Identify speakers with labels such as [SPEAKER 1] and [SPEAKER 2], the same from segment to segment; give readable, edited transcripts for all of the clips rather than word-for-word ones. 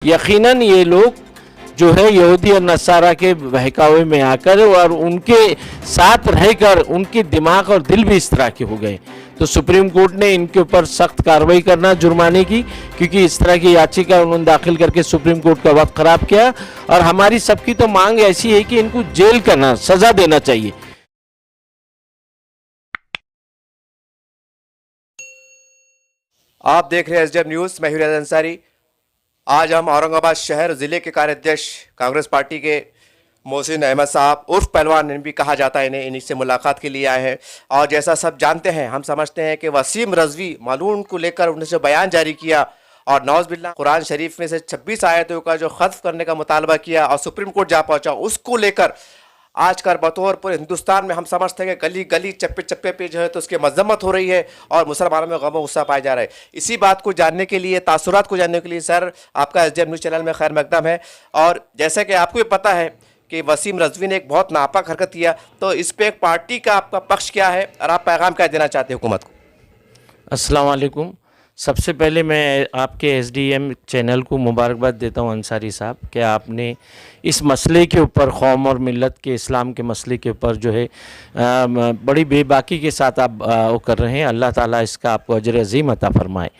[SPEAKER 1] यकीनन ये लोग जो है यहूदी और नसारा के बहकावे में आकर और उनके साथ रहकर उनके दिमाग और दिल भी इस तरह के हो गए। तो सुप्रीम कोर्ट ने इनके ऊपर सख्त कार्रवाई करना जुर्माने की, क्योंकि इस तरह की याचिका उन्होंने दाखिल करके सुप्रीम कोर्ट का वक्त खराब किया। और हमारी सबकी तो मांग ऐसी है कि इनको जेल करना, सजा देना चाहिए।
[SPEAKER 2] आप देख रहे हैं एसडीएम न्यूज, मैं हुरैन अंसारी। आज हम औरंगाबाद शहर जिले के कार्याध्यक्ष कांग्रेस पार्टी के मोहसिन अहमद साहब उर्फ पहलवान भी कहा जाता है इन्हीं से मुलाकात के लिए आए हैं। और जैसा सब जानते हैं, हम समझते हैं कि वसीम रजवी मालूम को लेकर उन्होंने जो बयान जारी किया और नौज़बिल्लाह कुरान शरीफ में से 26 आयतों का जो खत्फ करने का मुतालबा किया और सुप्रीम कोर्ट जा पहुंचा, उसको लेकर आज कर बतौर पूरे हिंदुस्तान में हम समझते हैं कि गली गली चप्पे चप्पे पे जो है तो उसकी मजम्मत हो रही है और मुसलमानों में गम गुस्सा पाया जा रहा है। इसी बात को जानने के लिए, तासुरात को जानने के लिए सर आपका एसडीएम न्यूज़ चैनल में खैर मकदम है। और जैसे कि आपको भी पता है कि वसीम रजवी ने एक बहुत नापाक हरकत किया, तो इस पर एक पार्टी का आपका पक्ष क्या है और आप पैगाम क्या देना चाहते हैं हुकूमत को?
[SPEAKER 1] अस्सलाम वालेकुम। सबसे पहले मैं आपके एसडीएम चैनल को मुबारकबाद देता हूं अंसारी साहब कि आपने इस मसले के ऊपर, कौम और मिलत के इस्लाम के मसले के ऊपर जो है बड़ी बेबाकी के साथ आप वो कर रहे हैं। अल्लाह ताला इसका आपको अजर अज़ीम अता फरमाए।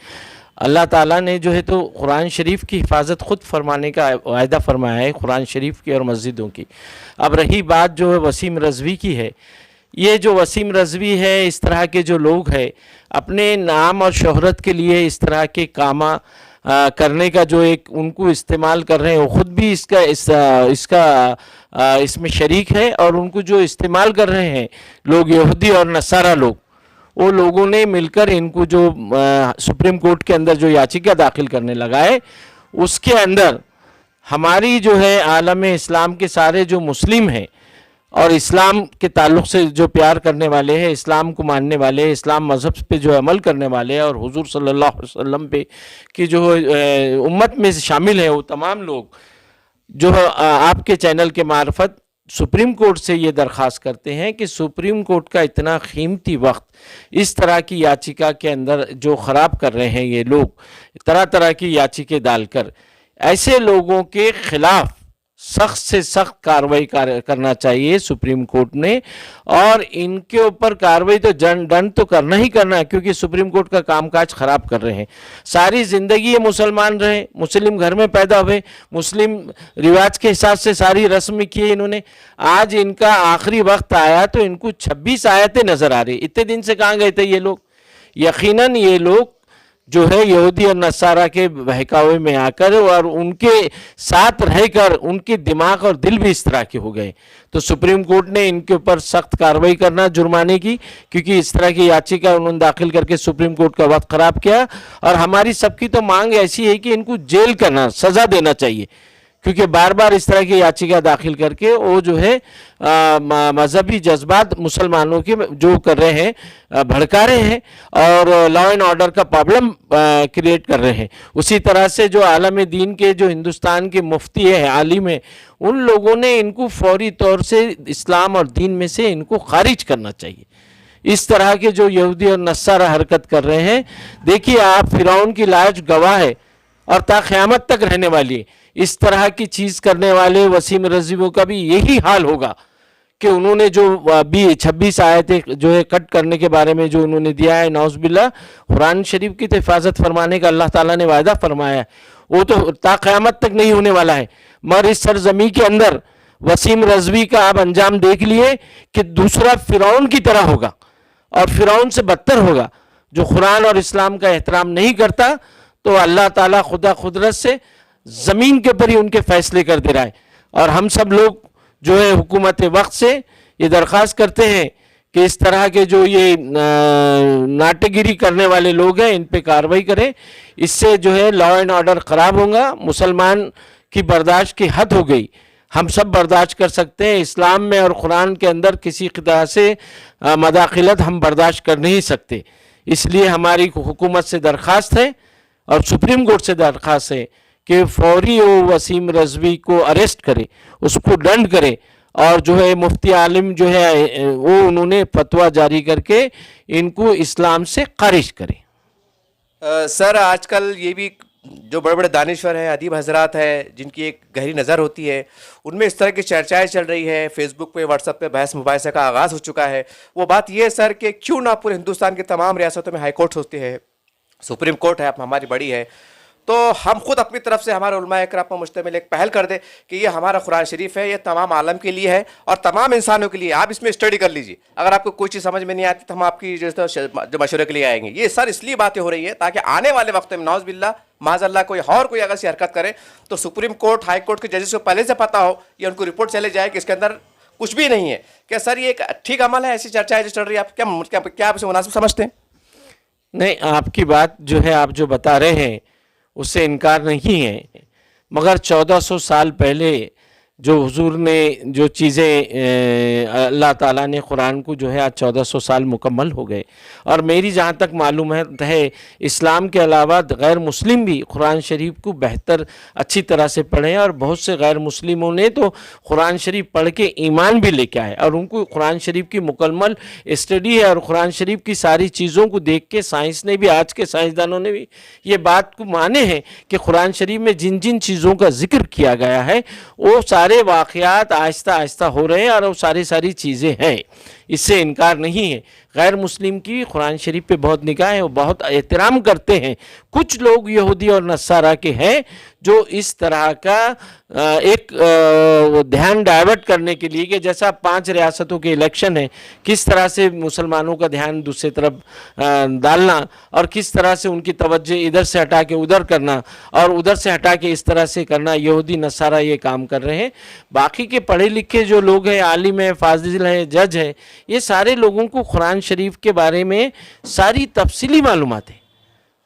[SPEAKER 1] अल्लाह ताला ने जो है तो कुरान शरीफ की हिफाजत ख़ुद फरमाने का वायदा फरमाया है, कुरान शरीफ की और मस्जिदों की। अब रही बात जो है वसीम रजवी की है, ये जो वसीम रजवी है, इस तरह के जो लोग हैं अपने नाम और शोहरत के लिए इस तरह के कामा करने का जो एक उनको इस्तेमाल कर रहे हैं, वो ख़ुद भी इसमें शरीक है। और उनको जो इस्तेमाल कर रहे हैं लोग, यहूदी और नसारा लोग, वो लोगों ने मिलकर इनको जो सुप्रीम कोर्ट के अंदर जो याचिका दाखिल करने लगा है, उसके अंदर हमारी जो है आलम इस्लाम के सारे जो मुस्लिम हैं और इस्लाम के ताल्लुक़ से जो प्यार करने वाले हैं, इस्लाम को मानने वाले हैं, इस्लाम मज़हब पे जो अमल करने वाले हैं और हुजूर सल्लल्लाहु अलैहि वसल्लम पे की जो उम्मत में से शामिल है, वो तमाम लोग जो आपके चैनल के मार्फत सुप्रीम कोर्ट से ये दरख्वास्त करते हैं कि सुप्रीम कोर्ट का इतना कीमती वक्त इस तरह की याचिका के अंदर जो ख़राब कर रहे हैं ये लोग, तरह तरह की याचिकें डालकर, ऐसे लोगों के ख़िलाफ़ सख्त से सख्त कार्रवाई करना चाहिए सुप्रीम कोर्ट ने। और इनके ऊपर कार्रवाई तो दंड तो करना ही करना है, क्योंकि सुप्रीम कोर्ट का कामकाज ख़राब कर रहे हैं। सारी ज़िंदगी ये मुसलमान रहे, मुस्लिम घर में पैदा हुए, मुस्लिम रिवाज के हिसाब से सारी रस्म किए इन्होंने। आज इनका आखिरी वक्त आया तो इनको 26 आयतें नज़र आ रही। इतने दिन से कहाँ गए थे ये लोग? यकीनन ये लोग जो है यहूदी और नसारा के बहकावे में आकर और उनके साथ रहकर उनके दिमाग और दिल भी इस तरह के हो गए। तो सुप्रीम कोर्ट ने इनके ऊपर सख्त कार्रवाई करना जुर्माने की, क्योंकि इस तरह की याचिका उन्होंने दाखिल करके सुप्रीम कोर्ट का वक्त ख़राब किया। और हमारी सबकी तो मांग ऐसी है कि इनको जेल करना, सज़ा देना चाहिए, क्योंकि बार बार इस तरह की याचिका दाखिल करके वो जो है मजहबी जज्बात मुसलमानों के जो कर रहे हैं, भड़का रहे हैं और लॉ एंड ऑर्डर का प्रॉब्लम क्रिएट कर रहे हैं। उसी तरह से जो आलम दीन के जो हिंदुस्तान के मुफ्ती है, आलिम है, उन लोगों ने इनको फौरी तौर से इस्लाम और दीन में से इनको खारिज करना चाहिए। इस तरह के जो यहूदी और नसारा हरकत कर रहे हैं, देखिए आप, फिरौन की लाश गवाह है और ता क़यामत तक रहने वाली है। इस तरह की चीज़ करने वाले वसीम रजवी का भी यही हाल होगा कि उन्होंने जो 26 आयतें जो है कट करने के बारे में जो उन्होंने दिया है, नौज़बिल्लाह, कुरान शरीफ की तो हिफाजत फरमाने का अल्लाह ताला ने वायदा फरमाया है, वो तो ता क़यामत तक नहीं होने वाला है। मगर इस सरजमी के अंदर वसीम रजवी का आप अंजाम देख लिए कि दूसरा फिरौन की तरह होगा और फिरौन से बदतर होगा, जो कुरान और इस्लाम का एहतराम नहीं करता। तो अल्लाह ताला खुदा कुदरत से ज़मीन के ऊपर ही उनके फैसले कर दे रहा है। और हम सब लोग जो है हुकूमत वक्त से ये दरख्वास्त करते हैं कि इस तरह के जो ये नाटकगिरी करने वाले लोग हैं, इन पे कार्रवाई करें। इससे जो है लॉ एंड ऑर्डर ख़राब होगा। मुसलमान की बर्दाश्त की हद हो गई। हम सब बर्दाश्त कर सकते हैं, इस्लाम में और कुरान के अंदर किसी तरह से मदाखिलत हम बर्दाश्त कर नहीं सकते। इसलिए हमारी हुकूमत से दरख्वास्त है और सुप्रीम कोर्ट से दरख्वास्त है कि फौरी वो वसीम रजवी को अरेस्ट करे, उसको दंड करे और जो है मुफ्ती आलिम जो है वो उन्होंने फतवा जारी करके इनको इस्लाम से खारिज करे।
[SPEAKER 2] सर, आजकल ये भी जो बड़े बड़े दानिश्वर हैं, अदीब हजरात हैं, जिनकी एक गहरी नज़र होती है, उनमें इस तरह की चर्चाएं चल रही है, फेसबुक पे, व्हाट्सएप पे बहस मुबाहिसा का आगाज़ हो चुका है। वो बात ये है सर कि क्यों ना पूरे हिंदुस्तान की तमाम रियासतों में हाई कोर्ट होती है, सुप्रीम कोर्ट है हमारी बड़ी है, तो हम खुद अपनी तरफ से हमारे उलमा इकराम पर मुश्तमिल एक पहल कर दें कि ये हमारा कुरान शरीफ है, ये तमाम आलम के लिए है और तमाम इंसानों के लिए। आप इसमें स्टडी कर लीजिए, अगर आपको कोई चीज़ समझ में नहीं आती तो हम आपकी जो मशवरे के लिए आएंगे। ये सर इसलिए बातें हो रही है ताकि आने वाले वक्त में नौज़ बिल्लाह माज़अल्लाह कोई अगर सी हरकत करे तो सुप्रीम कोर्ट, हाई कोर्ट के जजेस को पहले से पता हो या उनको रिपोर्ट चले जाए कि इसके अंदर कुछ भी नहीं है। क्या सर ये एक ठीक अमल है? ऐसी चर्चा है जो चल रही है, आप क्या आप इसे मुनासिब समझते हैं?
[SPEAKER 1] नहीं, आपकी बात जो है, आप जो बता रहे हैं उससे इनकार नहीं है, मगर 1400 साल पहले जो हुजूर ने जो चीज़ें अल्लाह ताला ने कुरान को जो है आज 1400 साल मुकम्मल हो गए। और मेरी जहाँ तक मालूम है इस्लाम के अलावा गैर मुस्लिम भी कुरान शरीफ को बेहतर अच्छी तरह से पढ़े और बहुत से गैर मुस्लिमों ने तो कुरान शरीफ पढ़ के ईमान भी लेके आए और उनको कुरान शरीफ की मुकम्मल स्टडी है। और कुरान शरीफ की सारी चीज़ों को देख के साइंस ने भी, आज के साइंसदानों ने भी ये बात को माने हैं कि कुरान शरीफ में जिन जिन चीज़ों का जिक्र किया गया है वो सारे वाक़यात आहिस्ता आहिस्ता हो रहे हैं और वो सारी चीज़ें हैं, इससे इनकार नहीं है। गैर मुस्लिम की कुरान शरीफ पे बहुत निगाह है, वो बहुत एहतराम करते हैं। कुछ लोग यहूदी और नसारा के हैं जो इस तरह का एक ध्यान डाइवर्ट करने के लिए कि जैसा 5 रियासतों के इलेक्शन है, किस तरह से मुसलमानों का ध्यान दूसरी तरफ डालना और किस तरह से उनकी तवज्जो इधर से हटा के उधर करना और उधर से हटा के इस तरह से करना, यहूदी नसारा ये काम कर रहे हैं। बाकी के पढ़े लिखे जो लोग हैं, आलिम है, फाजिल है, जज है, ये सारे लोगों को कुरान शरीफ के बारे में सारी तफसीली मालूमात है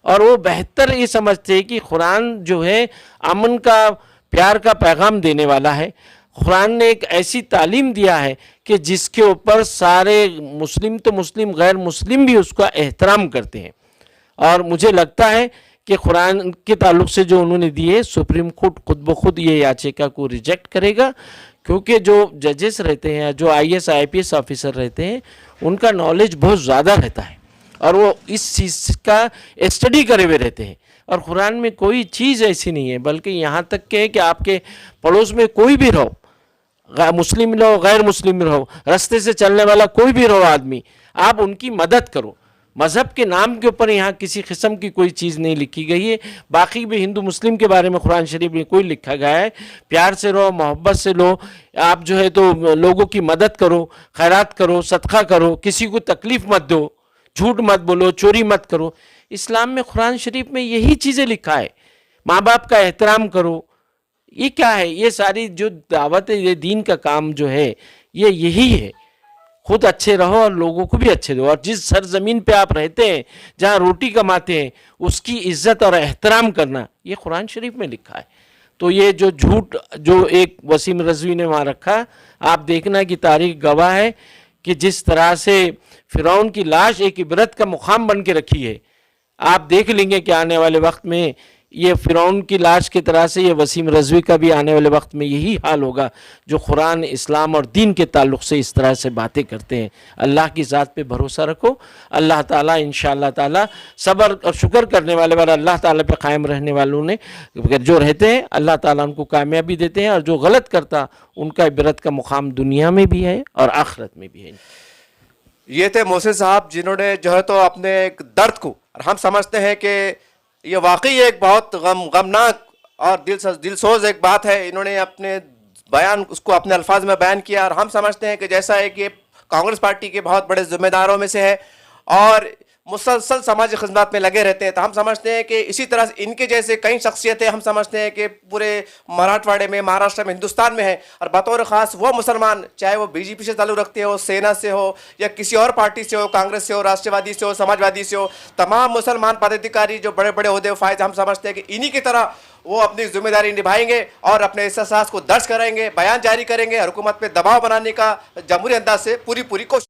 [SPEAKER 1] और वो बेहतर ये समझते हैं कि कुरान जो है अमन का, प्यार का पैगाम देने वाला है। कुरान ने एक ऐसी तालीम दिया है कि जिसके ऊपर सारे मुस्लिम तो मुस्लिम, गैर मुस्लिम भी उसका एहतराम करते हैं। और मुझे लगता है कि कुरान के ताल्लुक से जो उन्होंने दिए, सुप्रीम कोर्ट खुद ब खुद ये याचिका को रिजेक्ट करेगा, क्योंकि जो जजेस रहते हैं, जो IAS IPS ऑफिसर रहते हैं, उनका नॉलेज बहुत ज़्यादा रहता है और वो इस चीज़ का स्टडी करे हुए रहते हैं। और कुरान में कोई चीज़ ऐसी नहीं है, बल्कि यहाँ तक के कि आपके पड़ोस में कोई भी रहो, मुस्लिम रहो, गैर मुस्लिम रहो, रास्ते से चलने वाला कोई भी रहो आदमी, आप उनकी मदद करो। मज़हब के नाम के ऊपर यहाँ किसी किस्म की कोई चीज़ नहीं लिखी गई है। बाकी भी हिंदू मुस्लिम के बारे में कुरान शरीफ में कोई लिखा गया है, प्यार से रहो, मोहब्बत से लो, आप जो है तो लोगों की मदद करो, खैरात करो, सदका करो, किसी को तकलीफ़ मत दो, झूठ मत बोलो, चोरी मत करो। इस्लाम में कुरान शरीफ में यही चीज़ें लिखा है। माँ बाप का एहतराम करो। ये क्या है? ये सारी जो दावत है, ये दीन का काम जो है, ये यही है। खुद अच्छे रहो और लोगों को भी अच्छे दो। और जिस सरजमीन पे आप रहते हैं, जहाँ रोटी कमाते हैं, उसकी इज्जत और एहतराम करना, ये कुरान शरीफ में लिखा है। तो ये जो झूठ जो एक वसीम रज़वी ने वहाँ रखा, आप देखना कि तारीख गवाह है कि जिस तरह से फ़िरौन की लाश एक इबरत का मुकाम बन के रखी है। आप देख लेंगे कि आने वाले वक्त में ये फ़िरौन की लाश की तरह से ये वसीम रज़वी का भी आने वाले वक्त में यही हाल होगा, जो कुरान, इस्लाम और दीन के ताल्लुक़ से इस तरह से बातें करते हैं। अल्लाह की ज़ात पे भरोसा रखो। अल्लाह ताला इंशाअल्लाह ताला सब्र और शुक्र करने वाले वाला अल्लाह ताला पे कायम रहने वालों ने जो रहते हैं, अल्लाह ताला उनको कामयाबी देते हैं और जो गलत करता उनका इबरत का मुकाम दुनिया में भी है और आखिरत में भी है।
[SPEAKER 2] ये थे मोहसिन साहब, जिन्होंने जो है तो अपने एक दर्द को, और हम समझते हैं कि ये वाकई एक बहुत गमनाक और दिलसोज एक बात है। इन्होंने अपने बयान उसको अपने अल्फाज में बयान किया और हम समझते हैं कि जैसा है कि कांग्रेस पार्टी के बहुत बड़े जिम्मेदारों में से है और मुसलसल समाजी खिदमत में लगे रहते हैं, तो हम समझते हैं कि इसी तरह से इनके जैसे कई शख्सियतें हम समझते हैं कि पूरे मराठवाड़े में, महाराष्ट्र में, हिंदुस्तान में है। और बतौर ख़ास वो मुसलमान, चाहे वो BJP से ताल्लुक़ रखते हो, सेना से हो या किसी और पार्टी से हो, कांग्रेस से हो, राष्ट्रवादी से हो, समाजवादी से हो, तमाम मुसलमान पदाधिकारी जो बड़े बड़े ओहदे फायद, हम समझते हैं कि इन्हीं की तरह वो अपनी जिम्मेदारी निभाएंगे और अपने एहसास को दर्ज कराएंगे, बयान जारी करेंगे, हुकूमत पे दबाव बनाने का जमहूरी अंदाज से पूरी कोशिश